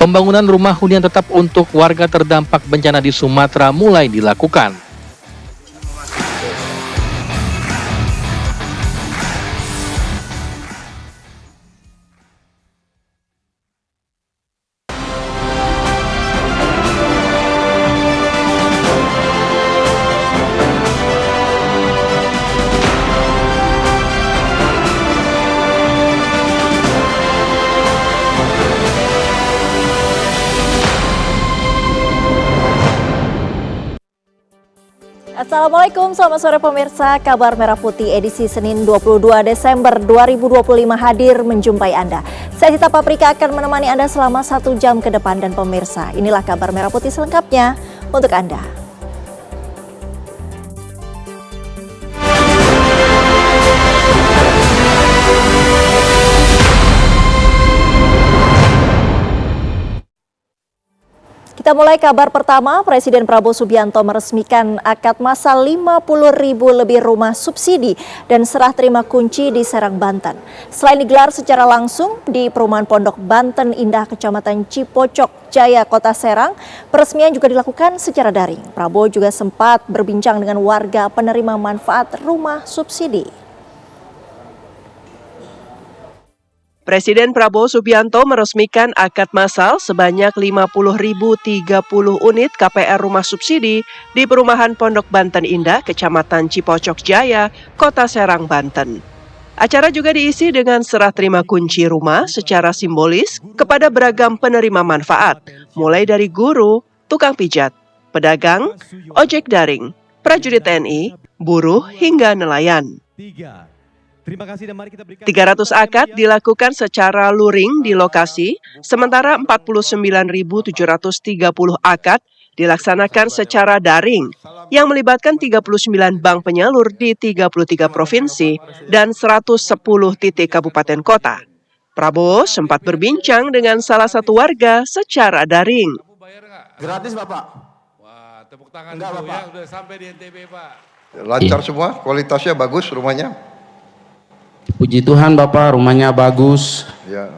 pembangunan rumah hunian tetap untuk warga terdampak bencana di Sumatera mulai dilakukan. Assalamualaikum, selamat sore pemirsa. Kabar Merah Putih edisi Senin 22 Desember 2025 hadir menjumpai Anda. Saya Sita Paprika akan menemani Anda selama 1 jam ke depan dan pemirsa. Inilah Kabar Merah Putih selengkapnya untuk Anda. Kita mulai kabar pertama, Presiden Prabowo Subianto meresmikan akad massa 50.000 lebih rumah subsidi dan serah terima kunci di Serang, Banten. Selain digelar secara langsung di perumahan Pondok Banten Indah, Kecamatan Cipocok Jaya, Kota Serang, peresmian juga dilakukan secara daring. Prabowo juga sempat berbincang dengan warga penerima manfaat rumah subsidi. Presiden Prabowo Subianto meresmikan akad massal sebanyak 50.030 unit KPR rumah subsidi di perumahan Pondok Banten Indah, Kecamatan Cipocok Jaya, Kota Serang, Banten. Acara juga diisi dengan serah terima kunci rumah secara simbolis kepada beragam penerima manfaat, mulai dari guru, tukang pijat, pedagang, ojek daring, prajurit TNI, buruh, hingga nelayan. 300 akad dilakukan secara luring di lokasi, sementara 49.730 akad dilaksanakan secara daring yang melibatkan 39 bank penyalur di 33 provinsi dan 110 titik kabupaten kota. Prabowo sempat berbincang dengan salah satu warga secara daring. Gratis Bapak? Wah, tepuk tangan dulu Bapak. Ya, udah sampai di NTB Pak. Lancar semua, kualitasnya bagus rumahnya. Puji Tuhan Bapak, rumahnya bagus. Ya.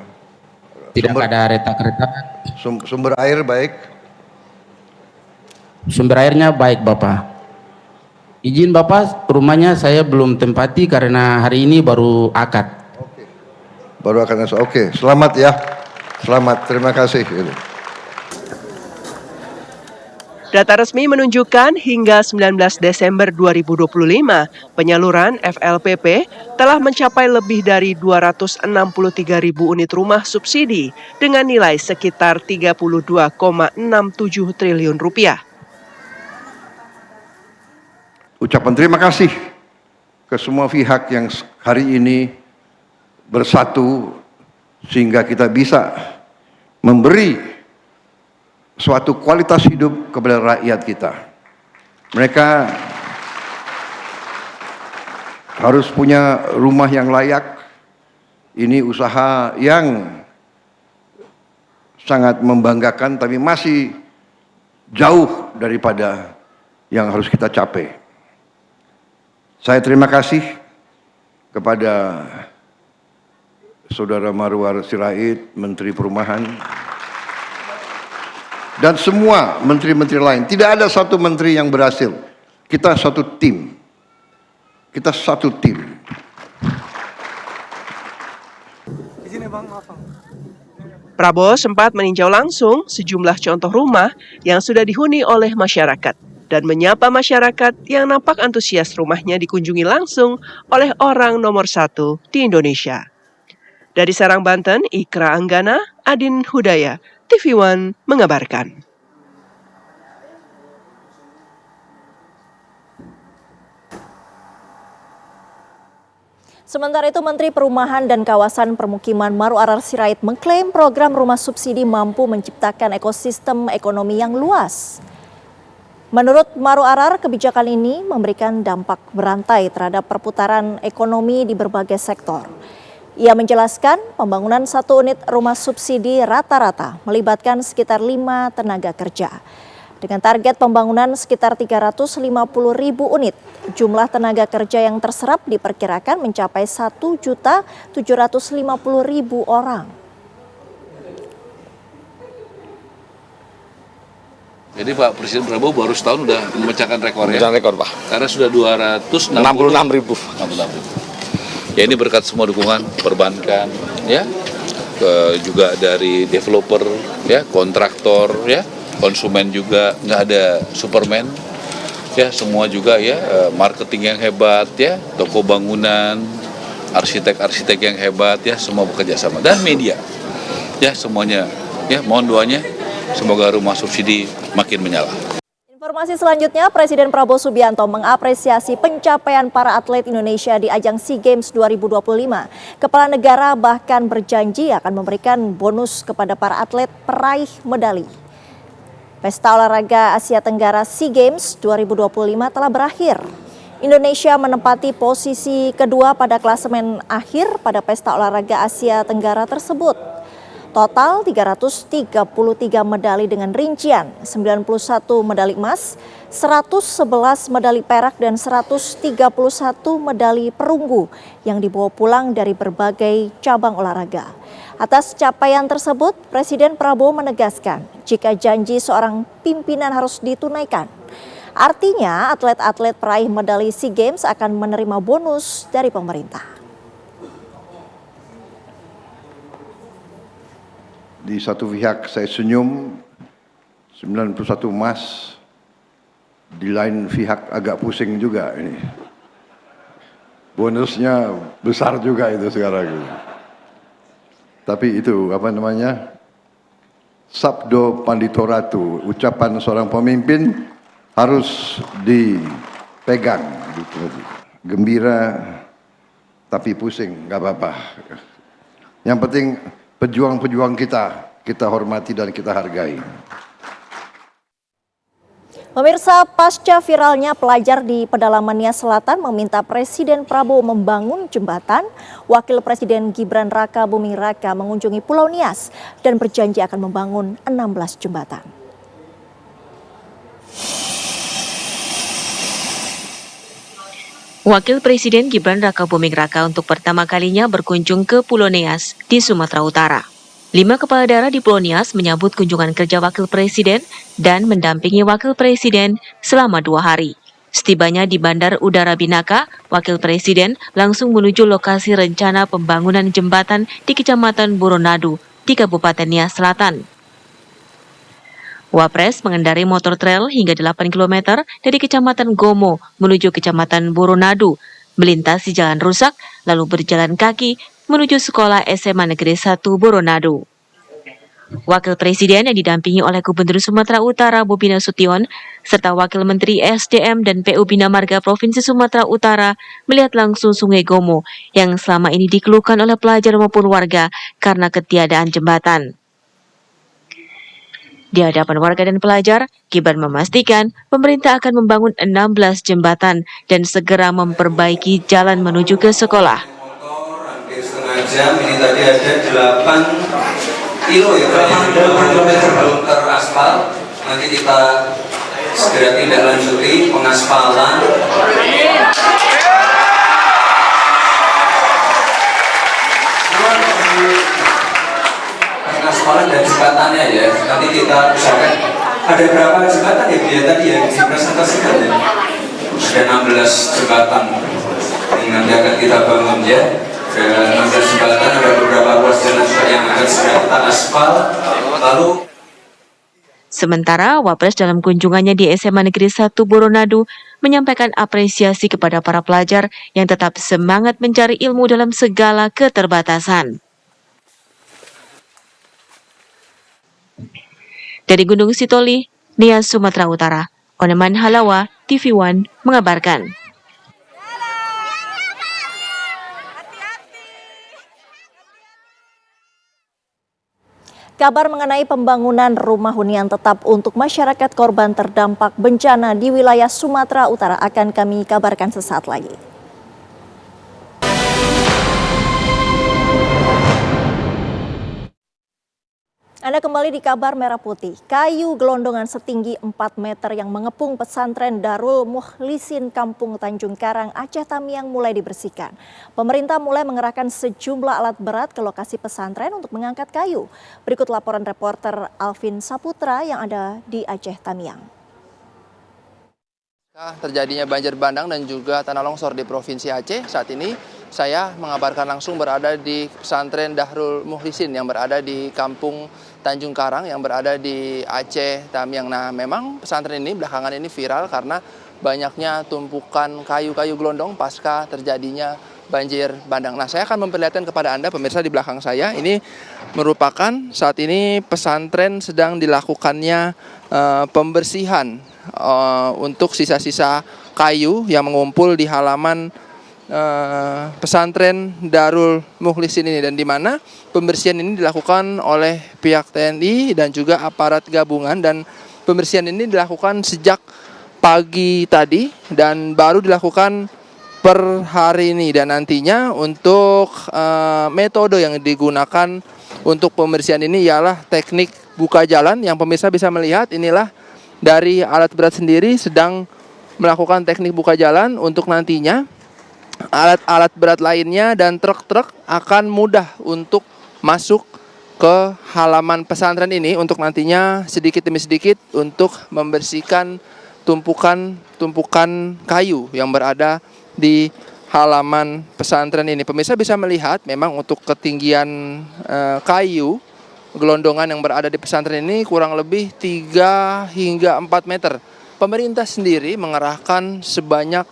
Tidak ada retak-retak. Sumber air baik. Sumber airnya baik Bapak. Izin Bapak, rumahnya saya belum tempati karena hari ini baru akad. Oke. Baru akad. Oke, selamat ya. Selamat, terima kasih. Data resmi menunjukkan hingga 19 Desember 2025, penyaluran FLPP telah mencapai lebih dari 263.000 unit rumah subsidi dengan nilai sekitar 32,67 triliun rupiah. Ucapan terima kasih ke semua pihak yang hari ini bersatu sehingga kita bisa memberi suatu kualitas hidup kepada rakyat kita. Mereka harus punya rumah yang layak. Ini usaha yang sangat membanggakan, tapi masih jauh daripada yang harus kita capai. Saya terima kasih kepada Saudara Marwar Sirait, Menteri Perumahan, dan semua menteri-menteri lain. Tidak ada satu menteri yang berhasil. Kita satu tim. Kita satu tim. Prabowo sempat meninjau langsung sejumlah contoh rumah yang sudah dihuni oleh masyarakat dan menyapa masyarakat yang nampak antusias rumahnya dikunjungi langsung oleh orang nomor 1 di Indonesia. Dari Serang, Banten, Ikra Anggana, Adin Hudaya, TV One mengabarkan. Sementara itu, Menteri Perumahan dan Kawasan Permukiman Marwar Sirait mengklaim program rumah subsidi mampu menciptakan ekosistem ekonomi yang luas. Menurut Marwar, kebijakan ini memberikan dampak berantai terhadap perputaran ekonomi di berbagai sektor. Ia menjelaskan pembangunan 1 unit rumah subsidi rata-rata melibatkan sekitar 5 tenaga kerja. Dengan target pembangunan sekitar 350.000 unit, jumlah tenaga kerja yang terserap diperkirakan mencapai 1.750.000 orang. Jadi Pak Presiden Prabowo baru setahun udah memecahkan rekor ya? Memecahkan rekor Pak. Karena sudah 266.000. Ya ini berkat semua dukungan perbankan, ya, juga dari developer, ya, kontraktor, ya, konsumen juga, nggak ada Superman, ya, semua juga ya, marketing yang hebat, ya, toko bangunan, arsitek-arsitek yang hebat, ya, semua bekerja sama, dan media, ya, semuanya, ya, mohon doanya, semoga rumah subsidi makin menyala. Informasi selanjutnya, Presiden Prabowo Subianto mengapresiasi pencapaian para atlet Indonesia di ajang SEA Games 2025. Kepala negara bahkan berjanji akan memberikan bonus kepada para atlet peraih medali. Pesta Olahraga Asia Tenggara SEA Games 2025 telah berakhir. Indonesia menempati posisi kedua pada klasemen akhir pada Pesta Olahraga Asia Tenggara tersebut. Total 333 medali dengan rincian 91 medali emas, 111 medali perak dan 131 medali perunggu yang dibawa pulang dari berbagai cabang olahraga. Atas capaian tersebut, Presiden Prabowo menegaskan jika janji seorang pimpinan harus ditunaikan. Artinya atlet-atlet peraih medali SEA Games akan menerima bonus dari pemerintah. Di satu pihak saya senyum, 91 emas, di lain pihak agak pusing juga ini. Bonusnya besar juga itu sekarang. Tapi itu apa namanya? Sabdo Panditoratu, ucapan seorang pemimpin harus dipegang. Gitu. Gembira tapi pusing, nggak apa-apa. Yang penting pejuang-pejuang kita hormati dan kita hargai. Pemirsa, pasca viralnya pelajar di pedalaman Nias Selatan meminta Presiden Prabowo membangun jembatan, Wakil Presiden Gibran Raka Buming Raka mengunjungi Pulau Nias dan berjanji akan membangun 16 jembatan. Wakil Presiden Gibran Raka Buming Raka untuk pertama kalinya berkunjung ke Pulau Nias di Sumatera Utara. 5 kepala daerah di Pulau Nias menyambut kunjungan kerja Wakil Presiden dan mendampingi Wakil Presiden selama 2 hari. Setibanya di Bandar Udara Binaka, Wakil Presiden langsung menuju lokasi rencana pembangunan jembatan di Kecamatan Boronadu di Kabupaten Nias Selatan. Wapres mengendarai motor trail hingga 8 km dari Kecamatan Gomo menuju Kecamatan Boronadu, melintasi jalan rusak, lalu berjalan kaki menuju Sekolah SMA Negeri 1 Boronadu. Wakil Presiden yang didampingi oleh Gubernur Sumatera Utara Bobi Nasution serta Wakil Menteri SDM dan PU Bina Marga Provinsi Sumatera Utara melihat langsung Sungai Gomo yang selama ini dikeluhkan oleh pelajar maupun warga karena ketiadaan jembatan. Di hadapan warga dan pelajar, Gibran memastikan pemerintah akan membangun 16 jembatan dan segera memperbaiki jalan menuju ke sekolah. Hampir setengah jam, ini tadi ada 8 kilo ya, 8 kilometer belum teraspal. Nanti kita segera tindak lanjuti pengaspalan. Pengaspalan dan jembatannya ya, nanti kita usahakan. Ada berapa jembatan ya Bu ya tadi yang dipresentasikan ya? Ada 16 jembatan yang nanti akan kita bangun ya. Ada 16 jembatan, ada beberapa ruas jalan juga yang akan segera kita aspal. Lalu Sementara Wapres dalam kunjungannya di SMA Negeri 1 Boronadu menyampaikan apresiasi kepada para pelajar yang tetap semangat mencari ilmu dalam segala keterbatasan. Dari Gunung Sitoli, Nias, Sumatera Utara, Oneman Halawa, TV One mengabarkan. Kabar mengenai pembangunan rumah hunian tetap untuk masyarakat korban terdampak bencana di wilayah Sumatera Utara akan kami kabarkan sesaat lagi. Anda kembali di Kabar Merah Putih. Kayu gelondongan setinggi 4 meter yang mengepung pesantren Darul Mukhlisin Kampung Tanjung Karang, Aceh Tamiang mulai dibersihkan. Pemerintah mulai mengerahkan sejumlah alat berat ke lokasi pesantren untuk mengangkat kayu. Berikut laporan reporter Alvin Saputra yang ada di Aceh Tamiang. Terjadinya banjir bandang dan juga tanah longsor di Provinsi Aceh. Saat ini saya mengabarkan langsung berada di pesantren Darul Mukhlisin yang berada di Kampung Tanjung Karang yang berada di Aceh Tamiang. Nah, memang pesantren ini belakangan ini viral karena banyaknya tumpukan kayu-kayu gelondong pasca terjadinya banjir bandang. Nah, saya akan memperlihatkan kepada Anda pemirsa di belakang saya, ini merupakan saat ini pesantren sedang dilakukannya pembersihan untuk sisa-sisa kayu yang mengumpul di halaman pesantren Darul Mukhlisin ini, dan di mana pembersihan ini dilakukan oleh pihak TNI dan juga aparat gabungan, dan pembersihan ini dilakukan sejak pagi tadi dan baru dilakukan per hari ini, dan nantinya untuk metode yang digunakan untuk pembersihan ini ialah teknik buka jalan yang pemirsa bisa melihat. Inilah dari alat berat sendiri sedang melakukan teknik buka jalan untuk nantinya alat-alat berat lainnya dan truk-truk akan mudah untuk masuk ke halaman pesantren ini untuk nantinya sedikit demi sedikit untuk membersihkan tumpukan kayu yang berada di halaman pesantren ini. Pemirsa bisa melihat memang untuk ketinggian kayu gelondongan yang berada di pesantren ini kurang lebih 3 hingga 4 meter. Pemerintah sendiri mengerahkan sebanyak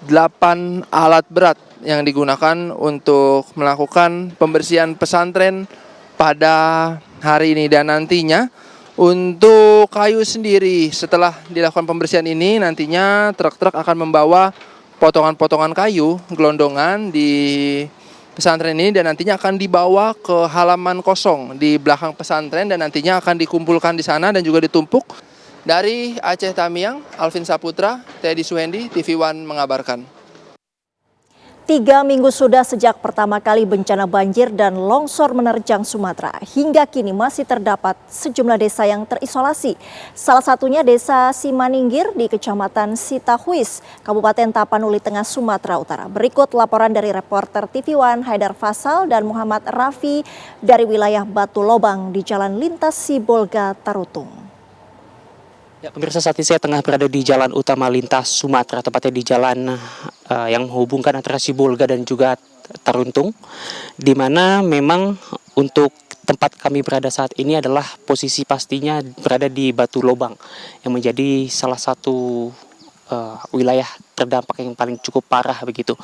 8 alat berat yang digunakan untuk melakukan pembersihan pesantren pada hari ini, dan nantinya untuk kayu sendiri setelah dilakukan pembersihan ini nantinya truk-truk akan membawa potongan-potongan kayu gelondongan di pesantren ini dan nantinya akan dibawa ke halaman kosong di belakang pesantren dan nantinya akan dikumpulkan di sana dan juga ditumpuk. Dari Aceh Tamiang, Alvin Saputra, Teddy Suhendi, TV One mengabarkan. 3 minggu sudah sejak pertama kali bencana banjir dan longsor menerjang Sumatera. Hingga kini masih terdapat sejumlah desa yang terisolasi. Salah satunya desa Simaninggir di Kecamatan Sitahuis, Kabupaten Tapanuli Tengah, Sumatera Utara. Berikut laporan dari reporter TV One Haidar Fasal dan Muhammad Rafi dari wilayah Batu Lobang di Jalan Lintas Sibolga, Tarutung. Ya, pemirsa, saat ini saya tengah berada di jalan utama lintas Sumatera, tepatnya di jalan yang menghubungkan antara Sibolga dan juga Taruntung, di mana memang untuk tempat kami berada saat ini adalah posisi pastinya berada di Batu Lobang, yang menjadi salah satu wilayah terdampak yang paling cukup parah begitu.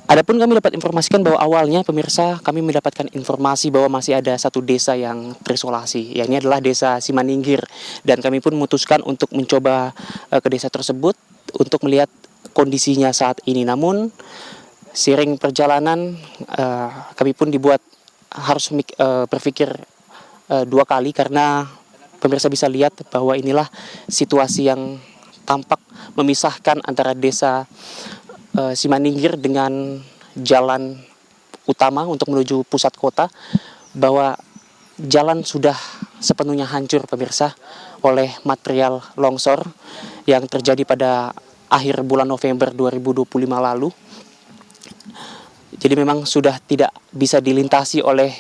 Adapun kami dapat informasikan bahwa awalnya pemirsa kami mendapatkan informasi bahwa masih ada satu desa yang terisolasi, yakni adalah desa Simaninggir, dan kami pun memutuskan untuk mencoba ke desa tersebut untuk melihat kondisinya saat ini. Namun seiring perjalanan kami pun harus berpikir 2 kali karena pemirsa bisa lihat bahwa inilah situasi yang tampak memisahkan antara desa Simaninggir dengan jalan utama untuk menuju pusat kota, bahwa jalan sudah sepenuhnya hancur pemirsa oleh material longsor yang terjadi pada akhir bulan November 2025 lalu. Jadi memang sudah tidak bisa dilintasi oleh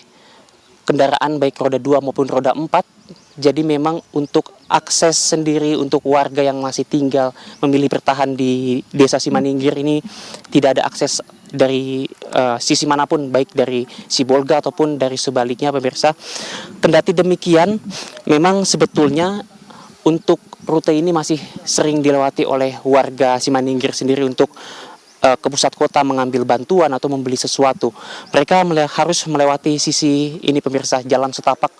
kendaraan baik roda 2 maupun roda 4. Jadi memang untuk akses sendiri untuk warga yang masih tinggal memilih bertahan di desa Simaninggir ini tidak ada akses dari sisi manapun, baik dari Sibolga ataupun dari sebaliknya pemirsa. Kendati demikian, memang sebetulnya untuk rute ini masih sering dilewati oleh warga Simaninggir sendiri untuk ke pusat kota mengambil bantuan atau membeli sesuatu. Mereka harus melewati sisi ini pemirsa, jalan setapak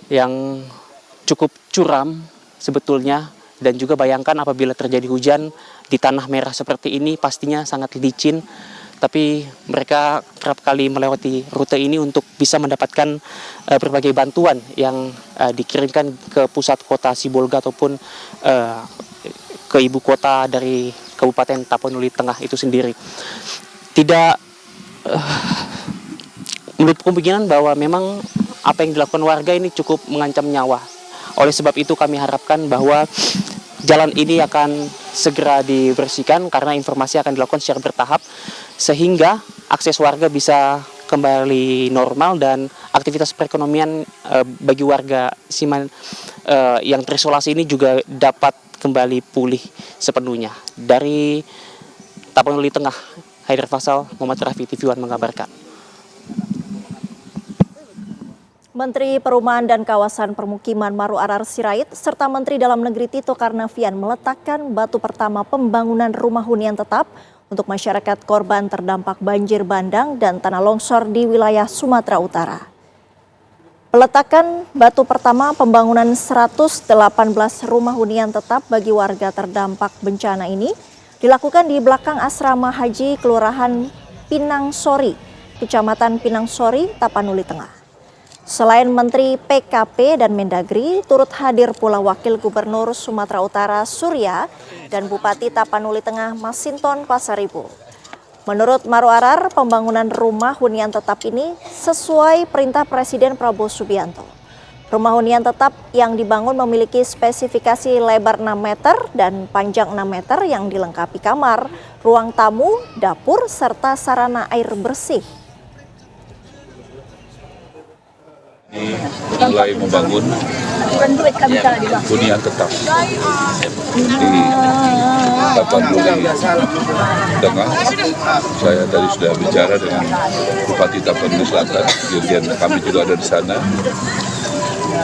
yang cukup curam sebetulnya, dan juga bayangkan apabila terjadi hujan di tanah merah seperti ini pastinya sangat licin, tapi mereka kerap kali melewati rute ini untuk bisa mendapatkan berbagai bantuan yang dikirimkan ke pusat kota Sibolga ataupun ke ibu kota dari Kabupaten Tapanuli Tengah itu sendiri. Tidak menurut kemungkinan bahwa memang apa yang dilakukan warga ini cukup mengancam nyawa. Oleh sebab itu kami harapkan bahwa jalan ini akan segera dibersihkan karena informasi akan dilakukan secara bertahap sehingga akses warga bisa kembali normal dan aktivitas perekonomian bagi warga Siman yang terisolasi ini juga dapat kembali pulih sepenuhnya. Dari Tapanuli Tengah, Haidar Faisal, Muhammad Rafi, TV One mengabarkan. Menteri Perumahan dan Kawasan Permukiman Maru Arar Sirait serta Menteri Dalam Negeri Tito Karnavian meletakkan batu pertama pembangunan rumah hunian tetap untuk masyarakat korban terdampak banjir bandang dan tanah longsor di wilayah Sumatera Utara. Peletakan batu pertama pembangunan 118 rumah hunian tetap bagi warga terdampak bencana ini dilakukan di belakang asrama haji Kelurahan Pinangsori, Kecamatan Pinangsori, Tapanuli Tengah. Selain Menteri PKP dan Mendagri, turut hadir pula Wakil Gubernur Sumatera Utara Surya dan Bupati Tapanuli Tengah Masinton Pasaribu. Menurut Maru Arar, pembangunan rumah hunian tetap ini sesuai perintah Presiden Prabowo Subianto. Rumah hunian tetap yang dibangun memiliki spesifikasi lebar 6 meter dan panjang 6 meter yang dilengkapi kamar, ruang tamu, dapur, serta sarana air bersih. Mulai membangun hunian tetap di Tapanuli Tengah. Saya tadi sudah bicara dengan Bupati Tapanuli Selatan, dirjen kami juga ada di sana.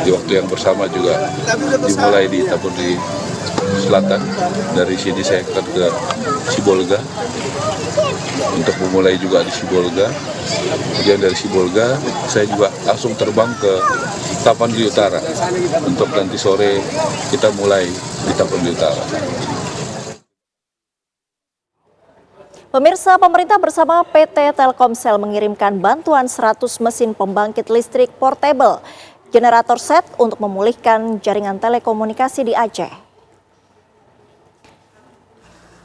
Di waktu yang bersama juga dimulai di Tapanuli Selatan. Dari sini saya akan ke Sibolga untuk memulai juga di Sibolga. Kemudian dari Sibolga saya juga langsung terbang ke Tapanuli Utara untuk nanti sore kita mulai di Tapanuli Utara. Pemirsa, pemerintah bersama PT Telkomsel mengirimkan bantuan 100 mesin pembangkit listrik portable generator set untuk memulihkan jaringan telekomunikasi di Aceh.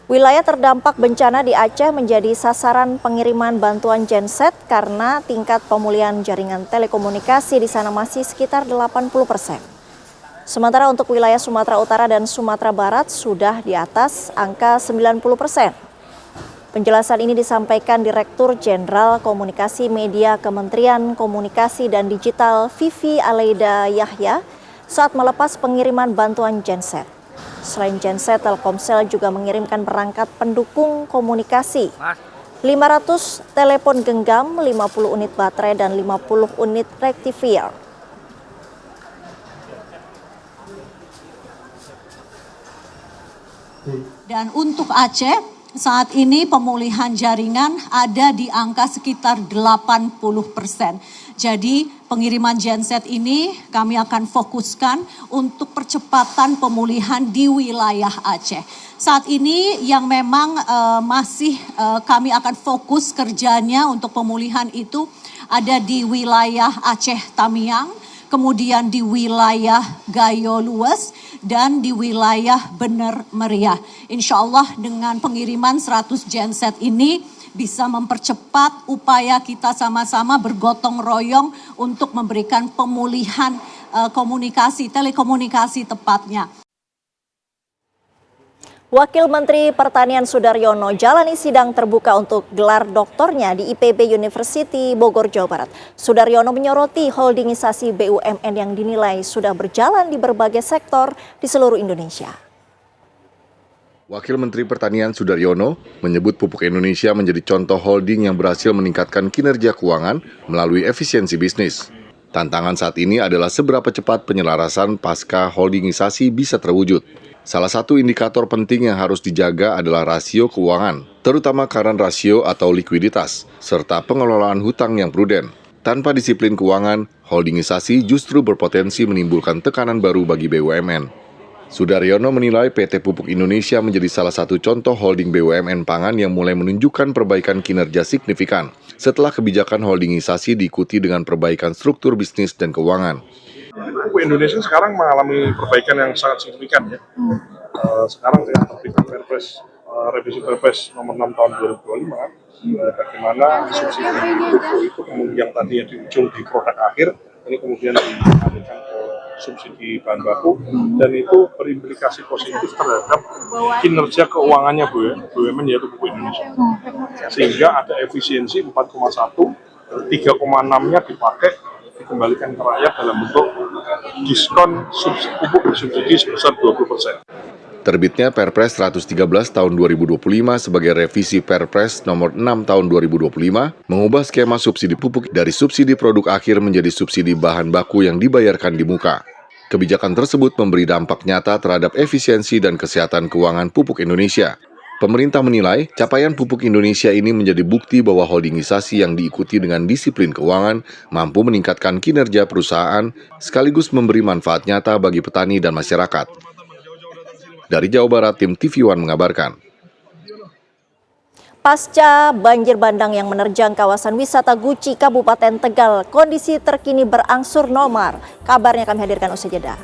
Wilayah terdampak bencana di Aceh menjadi sasaran pengiriman bantuan genset karena tingkat pemulihan jaringan telekomunikasi di sana masih sekitar 80%. Sementara untuk wilayah Sumatera Utara dan Sumatera Barat sudah di atas angka 90%. Penjelasan ini disampaikan Direktur Jenderal Komunikasi Media Kementerian Komunikasi dan Digital Vivi Aleida Yahya saat melepas pengiriman bantuan genset. Selain genset, Telkomsel juga mengirimkan perangkat pendukung komunikasi, 500 telepon genggam, 50 unit baterai, dan 50 unit rectifier. Dan untuk Aceh, saat ini pemulihan jaringan ada di angka sekitar 80%. Jadi pengiriman genset ini kami akan fokuskan untuk percepatan pemulihan di wilayah Aceh. Saat ini yang memang masih kami akan fokus kerjanya untuk pemulihan itu ada di wilayah Aceh Tamiang, kemudian di wilayah Gayo Lues, dan di wilayah Bener Meriah. Insya Allah dengan pengiriman 100 genset ini bisa mempercepat upaya kita sama-sama bergotong royong untuk memberikan pemulihan komunikasi, telekomunikasi tepatnya. Wakil Menteri Pertanian Sudaryono jalani sidang terbuka untuk gelar doktornya di IPB University Bogor, Jawa Barat. Sudaryono menyoroti holdingisasi BUMN yang dinilai sudah berjalan di berbagai sektor di seluruh Indonesia. Wakil Menteri Pertanian Sudaryono menyebut Pupuk Indonesia menjadi contoh holding yang berhasil meningkatkan kinerja keuangan melalui efisiensi bisnis. Tantangan saat ini adalah seberapa cepat penyelarasan pasca holdingisasi bisa terwujud. Salah satu indikator penting yang harus dijaga adalah rasio keuangan, terutama current ratio atau likuiditas, serta pengelolaan hutang yang prudent. Tanpa disiplin keuangan, holdingisasi justru berpotensi menimbulkan tekanan baru bagi BUMN. Sudaryono menilai PT Pupuk Indonesia menjadi salah satu contoh holding BUMN pangan yang mulai menunjukkan perbaikan kinerja signifikan setelah kebijakan holdingisasi diikuti dengan perbaikan struktur bisnis dan keuangan. Pupuk Indonesia sekarang mengalami perbaikan yang sangat signifikan ya. Sekarang dengan terbitan Perpres, revisi Perpres nomor 6 tahun 2025, bagaimana subsidi pupuk itu kemudian tadi yang di ujung di produk akhir ini kemudian dialihkan ke subsidi bahan baku, dan itu berimplikasi positif terhadap kinerja keuangannya BUMN yaitu Pupuk Indonesia. Sehingga ada efisiensi 4,1, 3,6-nya dipakai dikembalikan ke rakyat dalam bentuk diskon pupuk bersubsidi sebesar 20%. Terbitnya Perpres 113 tahun 2025 sebagai revisi Perpres nomor 6 tahun 2025 mengubah skema subsidi pupuk dari subsidi produk akhir menjadi subsidi bahan baku yang dibayarkan di muka. Kebijakan tersebut memberi dampak nyata terhadap efisiensi dan kesehatan keuangan pupuk Indonesia. Pemerintah menilai capaian pupuk Indonesia ini menjadi bukti bahwa holdingisasi yang diikuti dengan disiplin keuangan mampu meningkatkan kinerja perusahaan sekaligus memberi manfaat nyata bagi petani dan masyarakat. Dari Jawa Barat, tim TV One mengabarkan. Pasca banjir bandang yang menerjang kawasan wisata Guci, Kabupaten Tegal, kondisi terkini berangsur normal. Kabarnya kami hadirkan usai jeda.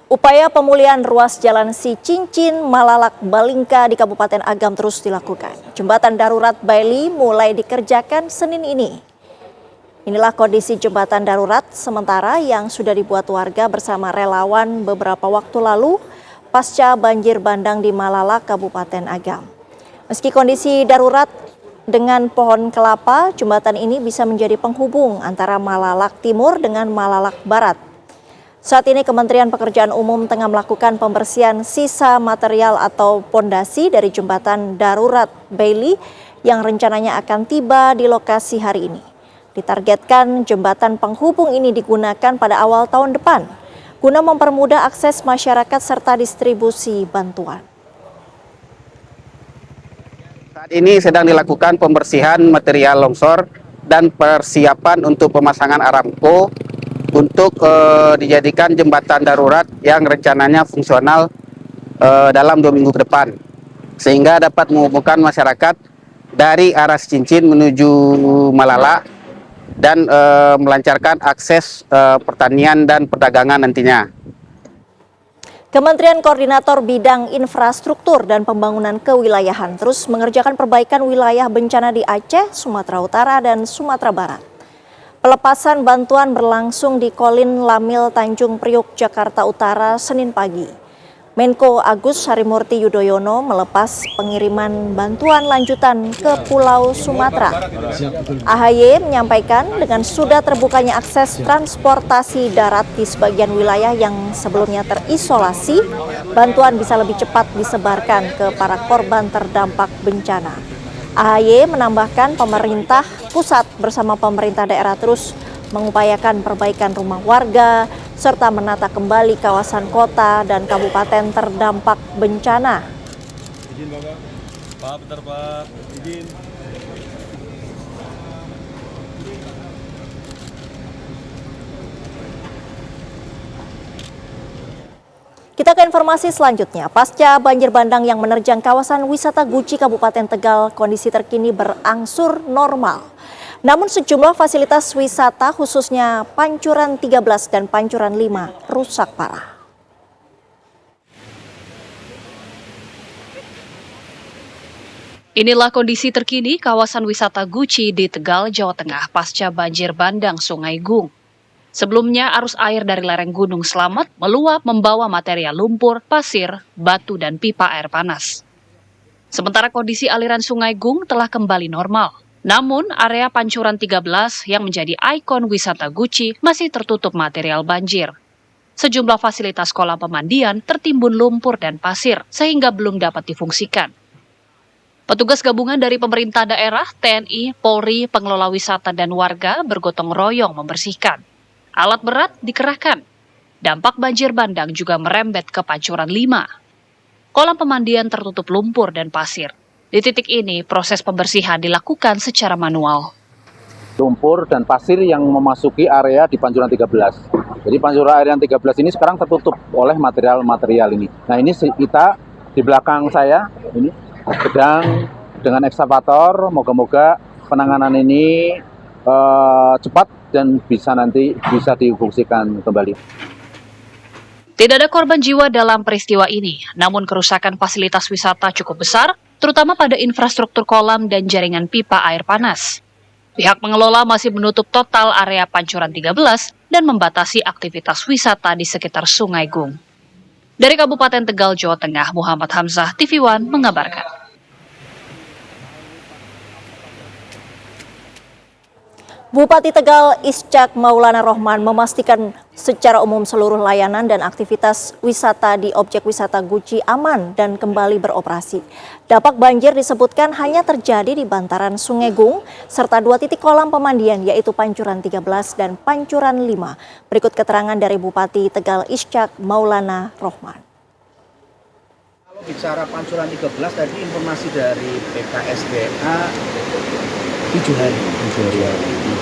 Upaya pemulihan ruas jalan Si Cincin, Malalak, Balingka di Kabupaten Agam terus dilakukan. Jembatan darurat Baili mulai dikerjakan Senin ini. Inilah kondisi jembatan darurat sementara yang sudah dibuat warga bersama relawan beberapa waktu lalu pasca banjir bandang di Malalak, Kabupaten Agam. Meski kondisi darurat dengan pohon kelapa, jembatan ini bisa menjadi penghubung antara Malalak Timur dengan Malalak Barat. Saat ini Kementerian Pekerjaan Umum tengah melakukan pembersihan sisa material atau pondasi dari jembatan darurat Baili yang rencananya akan tiba di lokasi hari ini. Ditargetkan jembatan penghubung ini digunakan pada awal tahun depan guna mempermudah akses masyarakat serta distribusi bantuan. Saat ini sedang dilakukan pembersihan material longsor dan persiapan untuk pemasangan Aramco untuk dijadikan jembatan darurat yang rencananya fungsional dalam 2 minggu ke depan, sehingga dapat menghubungkan masyarakat dari arah Cincin menuju Malalak dan melancarkan akses pertanian dan perdagangan nantinya. Kementerian Koordinator Bidang Infrastruktur dan Pembangunan Kewilayahan terus mengerjakan perbaikan wilayah bencana di Aceh, Sumatera Utara, dan Sumatera Barat. Pelepasan bantuan berlangsung di Kolin Lamil Tanjung Priuk, Jakarta Utara, Senin pagi. Menko Agus Harimurti Yudhoyono melepas pengiriman bantuan lanjutan ke Pulau Sumatera. AHY menyampaikan dengan sudah terbukanya akses transportasi darat di sebagian wilayah yang sebelumnya terisolasi, bantuan bisa lebih cepat disebarkan ke para korban terdampak bencana. AHY menambahkan pemerintah pusat bersama pemerintah daerah terus mengupayakan perbaikan rumah warga serta menata kembali kawasan kota dan kabupaten terdampak bencana. Izin Bapak. Pak, bentar Pak. Izin. Kita ke informasi selanjutnya. Pasca banjir bandang yang menerjang kawasan wisata Guci, Kabupaten Tegal, kondisi terkini berangsur normal. Namun sejumlah fasilitas wisata khususnya Pancuran 13 dan Pancuran 5 rusak parah. Inilah kondisi terkini kawasan wisata Guci di Tegal, Jawa Tengah pasca banjir bandang Sungai Gung. Sebelumnya arus air dari lereng Gunung Slamet meluap membawa material lumpur, pasir, batu, dan pipa air panas. Sementara kondisi aliran Sungai Gung telah kembali normal. Namun, area Pancuran 13 yang menjadi ikon wisata Guci masih tertutup material banjir. Sejumlah fasilitas kolam pemandian tertimbun lumpur dan pasir sehingga belum dapat difungsikan. Petugas gabungan dari pemerintah daerah, TNI, Polri, pengelola wisata, dan warga bergotong royong membersihkan. Alat berat dikerahkan. Dampak banjir bandang juga merembet ke Pancuran 5. Kolam pemandian tertutup lumpur dan pasir. Di titik ini, proses pembersihan dilakukan secara manual. Lumpur dan pasir yang memasuki area di Pancuran 13. Jadi Pancuran area 13 ini sekarang tertutup oleh material-material ini. Nah ini kita di belakang saya ini sedang dengan ekskavator, moga-moga penanganan ini cepat dan bisa nanti bisa difungsikan kembali. Tidak ada korban jiwa dalam peristiwa ini, namun kerusakan fasilitas wisata cukup besar, terutama pada infrastruktur kolam dan jaringan pipa air panas. Pihak pengelola masih menutup total area Pancuran 13 dan membatasi aktivitas wisata di sekitar Sungai Gung. Dari Kabupaten Tegal, Jawa Tengah, Muhammad Hamzah, TV One mengabarkan. Bupati Tegal Iscak Maulana Rohman memastikan secara umum seluruh layanan dan aktivitas wisata di objek wisata Guci aman dan kembali beroperasi. Dampak banjir disebutkan hanya terjadi di bantaran Sungai Gung serta 2 titik kolam pemandian yaitu Pancuran 13 dan Pancuran 5. Berikut keterangan dari Bupati Tegal Iscak Maulana Rohman. Kalau bicara Pancuran 13 tadi informasi dari BKSDA 7 hari.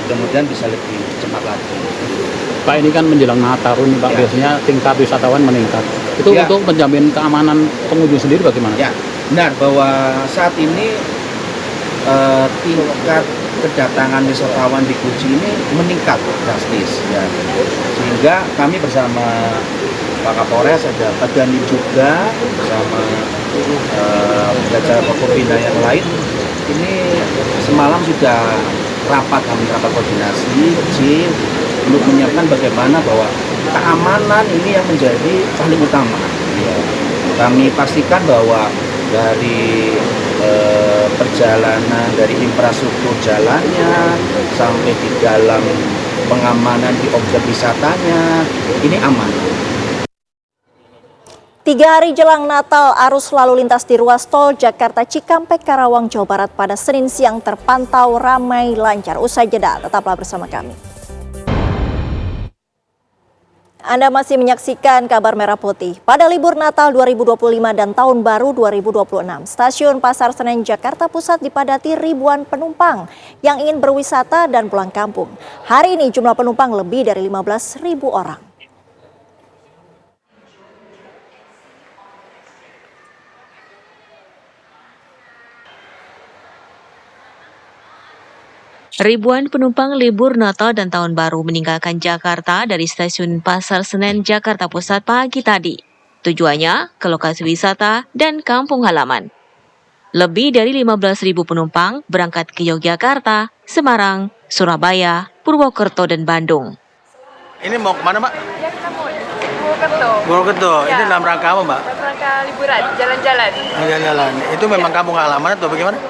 Kemudian bisa lebih cepat lagi. Pak, ini kan menjelang Nataru nih Pak, biasanya tingkat wisatawan meningkat. Itu untuk menjamin keamanan pengunjung sendiri bagaimana? Ya, benar bahwa saat ini tingkat kedatangan wisatawan di Guci ini meningkat drastis. Ya. Sehingga kami bersama Pak Kapolres, ada Pak Dani juga, bersama jajaran Forkopimda yang lain, ini semalam sudah rapat koordinasi kecil untuk menyiapkan bagaimana bahwa keamanan ini yang menjadi paling utama. Ya. Kami pastikan bahwa dari perjalanan, dari infrastruktur jalannya sampai di dalam pengamanan di objek wisatanya ini aman. 3 hari jelang Natal, arus lalu lintas di ruas tol Jakarta Cikampek Karawang, Jawa Barat pada Senin siang terpantau ramai lancar. Usai jeda, tetaplah bersama kami. Anda masih menyaksikan Kabar Merah Putih. Pada libur Natal 2025 dan Tahun Baru 2026, Stasiun Pasar Senen Jakarta Pusat dipadati ribuan penumpang yang ingin berwisata dan pulang kampung. Hari ini jumlah penumpang lebih dari 15.000 orang. Ribuan penumpang libur Natal dan Tahun Baru meninggalkan Jakarta dari Stasiun Pasar Senen Jakarta Pusat pagi tadi. Tujuannya ke lokasi wisata dan kampung halaman. Lebih dari 15.000 penumpang berangkat ke Yogyakarta, Semarang, Surabaya, Purwokerto, dan Bandung. Ini mau kemana, Mbak? Ya, kita mau Purwokerto. Purwokerto. Ya. Ini dalam rangka apa, Mbak? Dalam rangka liburan, jalan-jalan. Jalan-jalan. Itu memang kampung halaman atau bagaimana?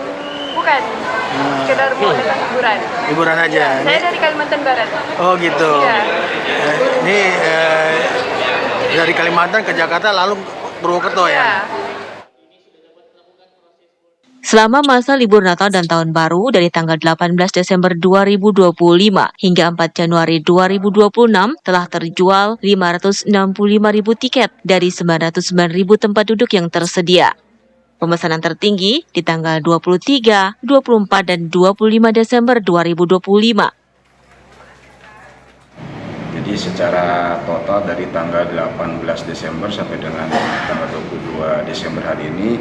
Bukan. Sekedar mau datang liburan. Liburan aja. Saya dari Kalimantan Barat. Oh gitu. Ya. Ini dari Kalimantan ke Jakarta lalu Purwokerto ya. Selama masa libur Natal dan Tahun Baru dari tanggal 18 Desember 2025 hingga 4 Januari 2026 telah terjual 565.000 tiket dari 909.000 tempat duduk yang tersedia. Pemesanan tertinggi di tanggal 23, 24, dan 25 Desember 2025. Jadi secara total dari tanggal 18 Desember sampai dengan tanggal 22 Desember hari ini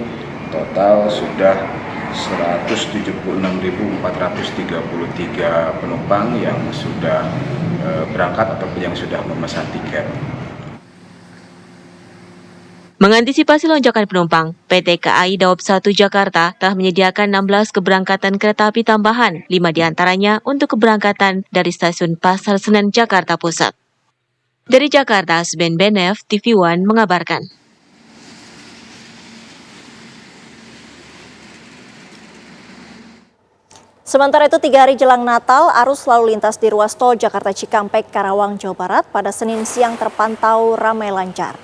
total sudah 176.433 penumpang yang sudah berangkat ataupun yang sudah memesan tiket. Mengantisipasi lonjakan penumpang, PT KAI Daob 1 Jakarta telah menyediakan 16 keberangkatan kereta api tambahan, 5 diantaranya untuk keberangkatan dari Stasiun Pasar Senen Jakarta Pusat. Dari Jakarta, Sben Benef, TV One mengabarkan. Sementara itu 3 hari jelang Natal, arus lalu lintas di ruas tol Jakarta Cikampek Karawang, Jawa Barat pada Senin siang terpantau ramai lancar.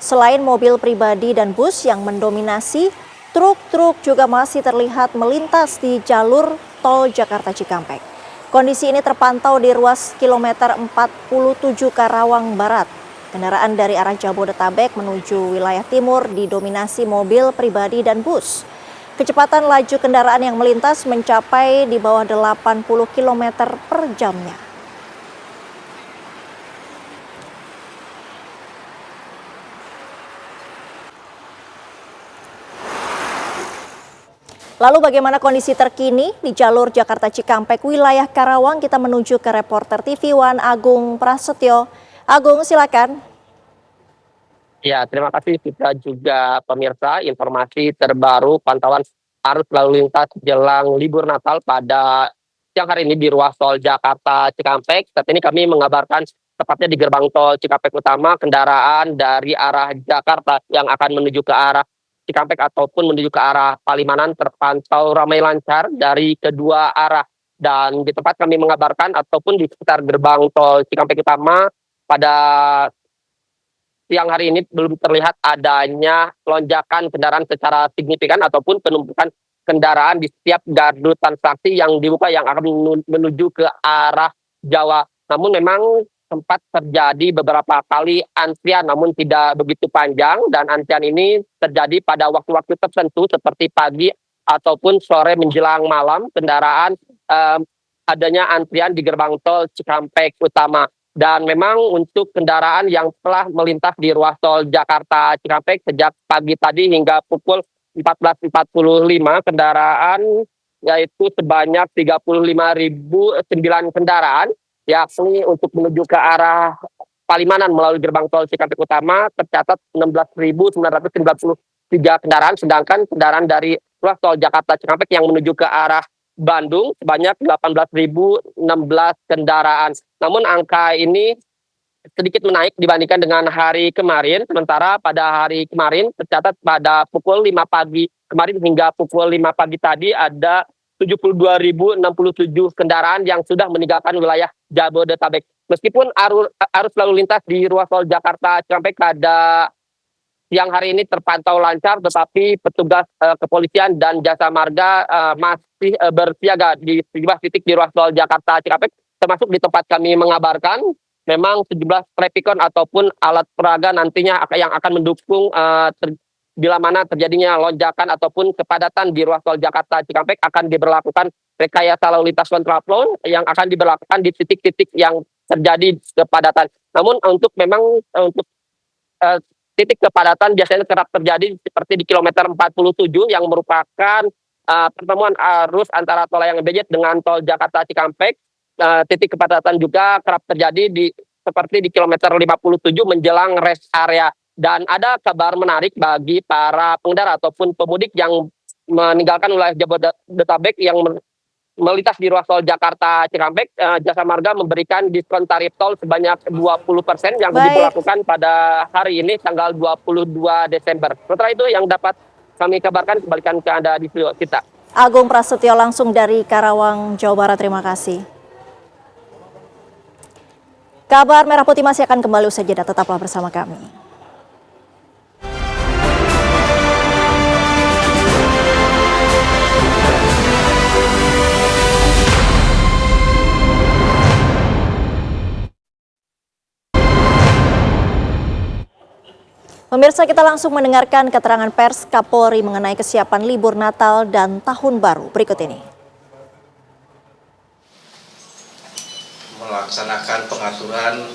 Selain mobil pribadi dan bus yang mendominasi, truk-truk juga masih terlihat melintas di jalur tol Jakarta Cikampek. Kondisi ini terpantau di ruas kilometer 47 Karawang Barat. Kendaraan dari arah Jabodetabek menuju wilayah timur didominasi mobil pribadi dan bus. Kecepatan laju kendaraan yang melintas mencapai di bawah 80 km per jamnya. Lalu bagaimana kondisi terkini di jalur Jakarta Cikampek wilayah Karawang? Kita menuju ke reporter TV One Agung Prasetyo. Agung, silakan. Ya, terima kasih kita juga pemirsa informasi terbaru pantauan arus lalu lintas jelang libur Natal pada siang hari ini di ruas tol Jakarta Cikampek. Saat ini kami mengabarkan tepatnya di gerbang tol Cikampek Utama kendaraan dari arah Jakarta yang akan menuju ke arah Cikampek ataupun menuju ke arah Palimanan terpantau ramai lancar dari kedua arah. Dan di tempat kami mengabarkan ataupun di sekitar gerbang tol Cikampek Utama pada siang hari ini belum terlihat adanya lonjakan kendaraan secara signifikan ataupun penumpukan kendaraan di setiap gardu transaksi yang dibuka yang akan menuju ke arah Jawa. Namun memang sempat terjadi beberapa kali antrian namun tidak begitu panjang, dan antrian ini terjadi pada waktu-waktu tertentu seperti pagi ataupun sore menjelang malam. Kendaraan adanya antrian di gerbang tol Cikampek Utama. Dan memang untuk kendaraan yang telah melintas di ruas tol Jakarta Cikampek sejak pagi tadi hingga pukul 14.45, kendaraan yaitu sebanyak 35.009 kendaraan, yakni untuk menuju ke arah Palimanan melalui gerbang tol Cikampek Utama tercatat 16.993 kendaraan, sedangkan kendaraan dari ruas tol Jakarta Cikampek yang menuju ke arah Bandung sebanyak 18.016 kendaraan. Namun angka ini sedikit menaik dibandingkan dengan hari kemarin. Sementara pada hari kemarin tercatat pada pukul 5 pagi kemarin hingga pukul 5 pagi tadi ada 72.067 kendaraan yang sudah meninggalkan wilayah Jabodetabek. Meskipun arus lalu lintas di ruas tol Jakarta Cikampek pada siang hari ini terpantau lancar, tetapi petugas kepolisian dan jasa marga masih bersiaga di sejumlah titik di ruas tol Jakarta Cikampek, termasuk di tempat kami mengabarkan. Memang sejumlah trafficon ataupun alat peraga nantinya yang akan mendukung bila mana terjadinya lonjakan ataupun kepadatan di ruas tol Jakarta Cikampek akan diberlakukan rekayasa lalu lintas kontraflow yang akan diberlakukan di titik-titik yang terjadi kepadatan. Namun untuk titik kepadatan biasanya kerap terjadi seperti di kilometer 47 yang merupakan pertemuan arus antara tol Layang Mbz dengan tol Jakarta Cikampek. Titik kepadatan juga kerap terjadi seperti di kilometer 57 menjelang rest area. Dan ada kabar menarik bagi para pengendara ataupun pemudik yang meninggalkan wilayah Jabodetabek yang melintas di ruas tol Jakarta Cikampek. Jasa Marga memberikan diskon tarif tol sebanyak 20% yang diberlakukan pada hari ini tanggal 22 Desember. Setelah itu yang dapat kami kabarkan, kembalikan ke Anda di studio kita. Agung Prasetyo langsung dari Karawang, Jawa Barat, terima kasih. Kabar Merah Putih masih akan kembali usai jeda, tetaplah bersama kami. Pemirsa, kita langsung mendengarkan keterangan pers Kapolri mengenai kesiapan libur Natal dan Tahun Baru berikut ini. Melaksanakan pengaturan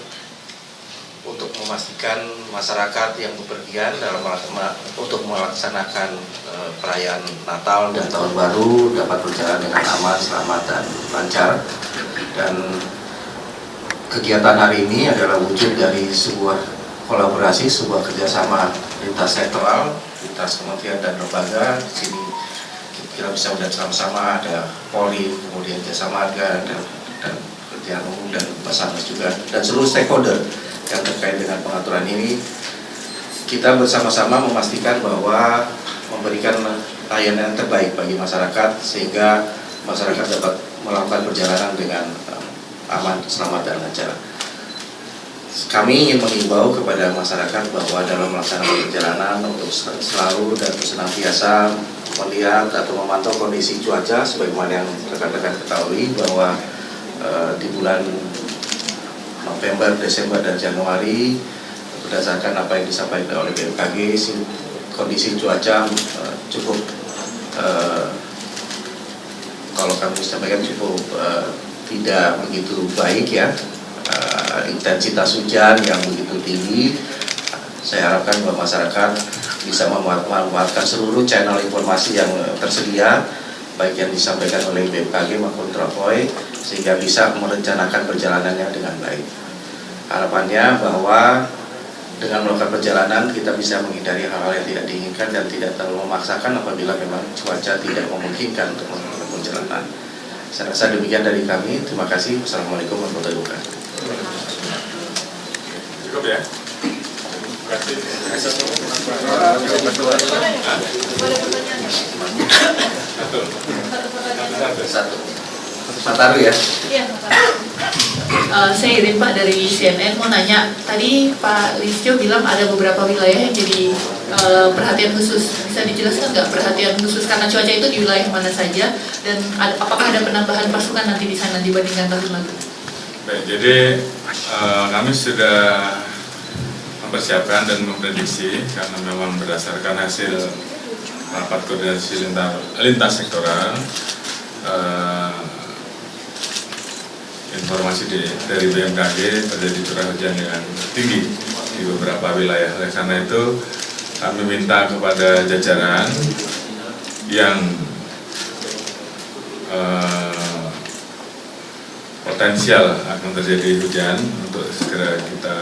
untuk memastikan masyarakat yang bepergian untuk melaksanakan perayaan Natal dan Tahun Baru dapat berjalan dengan aman, selamat, dan lancar. Dan kegiatan hari ini adalah wujud dari sebuah kolaborasi, sebuah kerjasama lintas sektoral, lintas kementerian dan lembaga. Di sini kita bisa melihat sama-sama ada Polri, kemudian Jasa Marga dan Kerjaan Umum dan Basarnas juga, dan seluruh stakeholder yang terkait dengan pengaturan ini. Kita bersama-sama memastikan bahwa memberikan layanan terbaik bagi masyarakat sehingga masyarakat dapat melakukan perjalanan dengan aman, selamat, dan lancar. Kami ingin mengimbau kepada masyarakat bahwa dalam melaksanakan perjalanan untuk selalu dan senantiasa melihat atau memantau kondisi cuaca, sebagaimana yang rekan-rekan ketahui bahwa di bulan November, Desember, dan Januari berdasarkan apa yang disampaikan oleh BMKG, kondisi cuaca cukup kalau kami sampaikan cukup tidak begitu baik ya. Intensitas hujan yang begitu tinggi. Saya harapkan bahwa masyarakat bisa memanfaatkan seluruh channel informasi yang tersedia, baik yang disampaikan oleh BMKG maupun Travoi, sehingga bisa merencanakan perjalanannya dengan baik. Harapannya bahwa dengan melakukan perjalanan kita bisa menghindari hal-hal yang tidak diinginkan dan tidak terlalu memaksakan apabila memang cuaca tidak memungkinkan untuk melakukan perjalanan. Saya rasa demikian dari kami. Terima kasih. Wassalamualaikum warahmatullahi wabarakatuh. Cukup ya. Satu. Mataru ya. Iya, saya Irin Pak dari CNN mau nanya, tadi Pak Listio bilang ada beberapa wilayah yang jadi perhatian khusus. Bisa dijelaskan nggak perhatian khusus karena cuaca itu di wilayah mana saja dan apakah ada penambahan pasukan nanti di sana dibandingkan tahun lalu? Baik, jadi kami sudah mempersiapkan dan memprediksi karena memang berdasarkan hasil rapat koordinasi lintas sektoral. Informasi dari BMKG terjadi curah hujan yang tinggi di beberapa wilayah. Oleh karena itu kami minta kepada jajaran yang potensial akan terjadi hujan untuk segera kita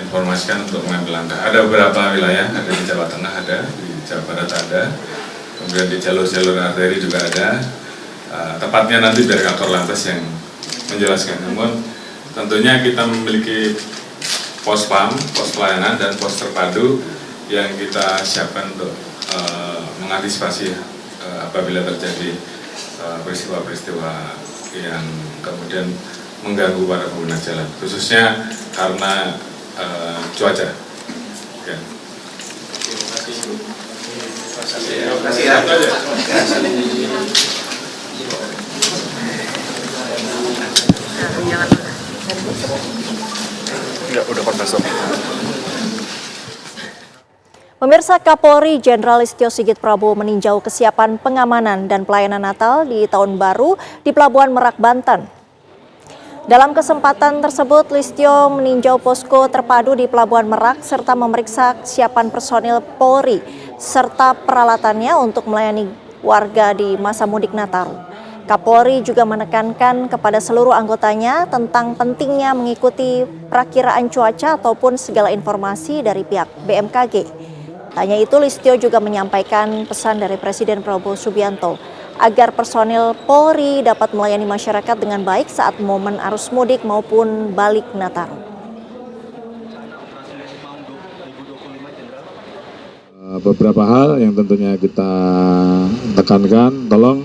informasikan untuk mengambil langkah. Ada beberapa wilayah, ada di Jawa Tengah ada, di Jawa Barat ada, kemudian di jalur-jalur arteri juga ada. Tepatnya nanti dari Kakor Lantas yang menjelaskan. Namun tentunya kita memiliki pos PAM, pos pelayanan dan pos terpadu yang kita siapkan untuk mengantisipasi apabila terjadi peristiwa-peristiwa yang kemudian mengganggu para pengguna jalan, khususnya karena cuaca. Ya. Terima kasih ya. Pemirsa, Kapolri Jenderal Listio Sigit Prabowo meninjau kesiapan pengamanan dan pelayanan Natal di Tahun Baru di Pelabuhan Merak, Banten. Dalam kesempatan tersebut, Listio meninjau posko terpadu di Pelabuhan Merak serta memeriksa kesiapan personil Polri serta peralatannya untuk melayani warga di masa mudik Nataru. Kapolri juga menekankan kepada seluruh anggotanya tentang pentingnya mengikuti perakiraan cuaca ataupun segala informasi dari pihak BMKG. Tanya itu, Listio juga menyampaikan pesan dari Presiden Prabowo Subianto agar personil Polri dapat melayani masyarakat dengan baik saat momen arus mudik maupun balik Nataru. Beberapa hal yang tentunya kita tekankan, tolong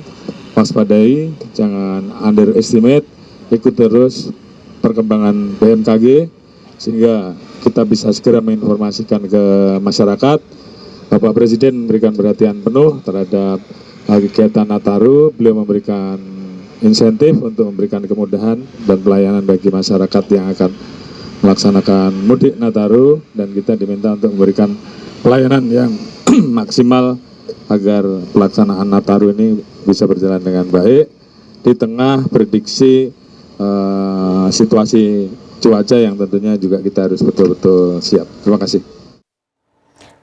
waspadai, jangan underestimate, ikut terus perkembangan BMKG sehingga kita bisa segera menginformasikan ke masyarakat. Bapak Presiden memberikan perhatian penuh terhadap kegiatan Nataru, beliau memberikan insentif untuk memberikan kemudahan dan pelayanan bagi masyarakat yang akan melaksanakan mudik Nataru, dan kita diminta untuk memberikan pelayanan yang maksimal agar pelaksanaan Nataru ini bisa berjalan dengan baik di tengah prediksi situasi cuaca yang tentunya juga kita harus betul-betul siap. Terima kasih.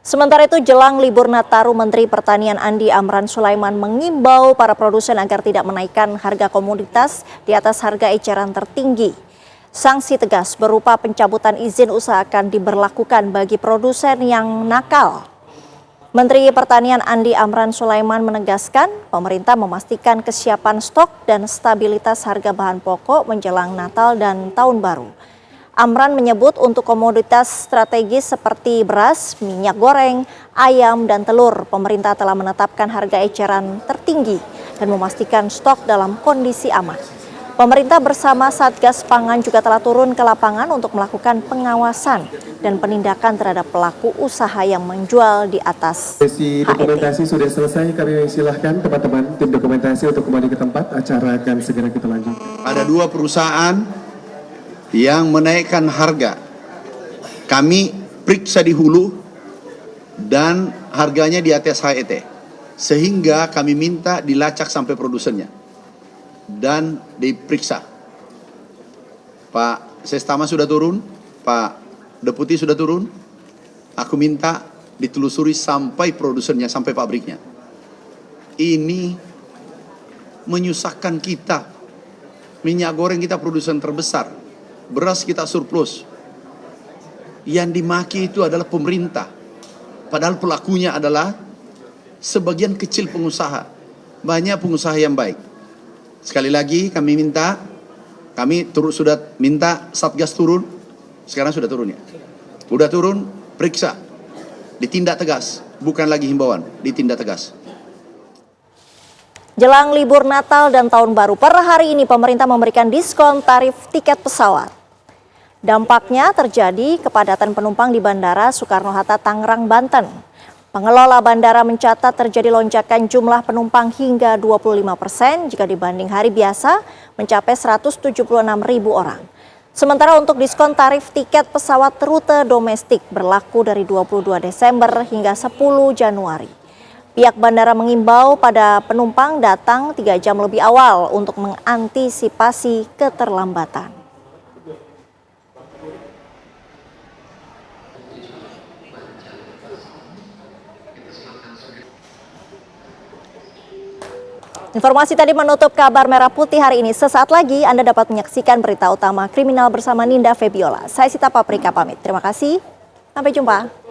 Sementara itu, jelang libur Nataru, Menteri Pertanian Andi Amran Sulaiman mengimbau para produsen agar tidak menaikkan harga komoditas di atas harga eceran tertinggi. Sanksi tegas berupa pencabutan izin usaha akan diberlakukan bagi produsen yang nakal. Menteri Pertanian Andi Amran Sulaiman menegaskan pemerintah memastikan kesiapan stok dan stabilitas harga bahan pokok menjelang Natal dan Tahun Baru. Amran menyebut untuk komoditas strategis seperti beras, minyak goreng, ayam, dan telur, pemerintah telah menetapkan harga eceran tertinggi dan memastikan stok dalam kondisi aman. Pemerintah bersama Satgas Pangan juga telah turun ke lapangan untuk melakukan pengawasan dan penindakan terhadap pelaku usaha yang menjual di atas Sesi dokumentasi sudah selesai, kami silahkan teman-teman tim dokumentasi untuk kembali ke tempat, acara akan segera kita lanjutkan. Ada 2 perusahaan yang menaikkan harga. Kami periksa di hulu dan harganya di atas HET. Sehingga kami minta dilacak sampai produsennya dan diperiksa. Pak Sestama sudah turun, Pak Deputi sudah turun. Aku minta ditelusuri sampai produsennya, sampai pabriknya. Ini menyusahkan kita. Minyak goreng kita produsen terbesar, beras kita surplus. yang dimaki itu adalah pemerintah. Padahal pelakunya adalah sebagian kecil pengusaha. Banyak pengusaha yang baik. Sekali lagi kami sudah minta Satgas turun. Sekarang sudah turun ya. Udah turun, periksa. Ditindak tegas. Bukan lagi himbauan, ditindak tegas. Jelang libur Natal dan Tahun Baru, per hari ini pemerintah memberikan diskon tarif tiket pesawat. Dampaknya terjadi kepadatan penumpang di Bandara Soekarno-Hatta, Tangerang, Banten. Pengelola bandara mencatat terjadi lonjakan jumlah penumpang hingga 25% jika dibanding hari biasa mencapai 176.000 orang. Sementara untuk diskon tarif tiket pesawat rute domestik berlaku dari 22 Desember hingga 10 Januari. Pihak bandara mengimbau pada penumpang datang 3 jam lebih awal untuk mengantisipasi keterlambatan. Informasi tadi menutup kabar Merah Putih hari ini. Sesaat lagi Anda dapat menyaksikan berita utama kriminal bersama Ninda Febiola. Saya Sita Paprika pamit. Terima kasih. Sampai jumpa.